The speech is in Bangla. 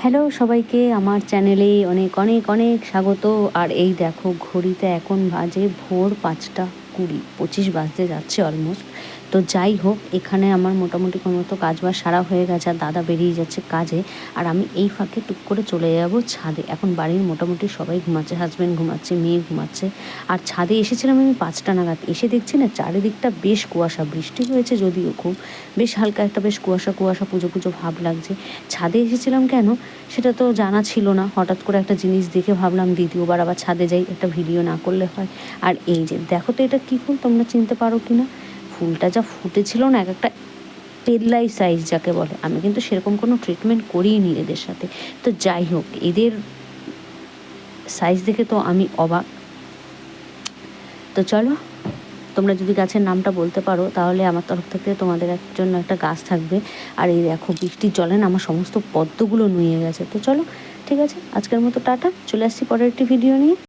হ্যালো সবাইকে আমার চ্যানেলে অনেক অনেক অনেক স্বাগত। আর এই দেখো ঘড়িতে এখন বাজে ভোর 5:20, 25 বাজতে যাচ্ছে অলমোস্ট। তো যাই হোক, এখানে আমার মোটামুটি কোনো মতো কাজ বাজ সারা হয়ে গেছে, আর দাদা বেরিয়ে যাচ্ছে কাজে। আর আমি এই ফাঁকে টুক করে চলে যাব ছাদে। এখন বাড়ির মোটামুটি সবাই ঘুমাচ্ছে, হাজব্যান্ড ঘুমাচ্ছে, মেয়ে ঘুমাচ্ছে। আর ছাদে এসেছিলাম আমি 5টা নাগাদ। এসে দেখছি না চারিদিকটা বেশ কুয়াশা, বৃষ্টি হয়েছে যদিও খুব, বেশ হালকা একটা বেশ কুয়াশা কুয়াশা পুজো পুজো ভাব লাগছে। ছাদে এসেছিলাম কেন সেটা তো জানা ছিল না। হঠাৎ করে একটা জিনিস দেখে ভাবলাম দ্বিতীয়বার আবার ছাদে যাই, একটা ভিডিও না করলে হয়। আর এই যে দেখো তো, এটা কী ফুল তোমরা চিনতে পারো কি না? ফুলটা যা ফুটেছিল না, এক একটা পেল্লাই সাইজ যাকে বলে। আমি কিন্তু সেরকম কোনো ট্রিটমেন্ট করিনি এদের সাথে। তো যাই হোক, এদের সাইজ দেখে তো আমি অবাক। তো চলো, তোমরা যদি গাছের নামটা বলতে পারো তাহলে আমার তরফ থেকে তোমাদের জন্য একটা গাছ থাকবে। আর এই দেখো, বৃষ্টির জলে না আমার সমস্ত পদ্মগুলো নুয়ে গেছে। তো চলো, ঠিক আছে, আজকের মতো টাটা, চলে আসছি পরের একটি ভিডিও নিয়ে।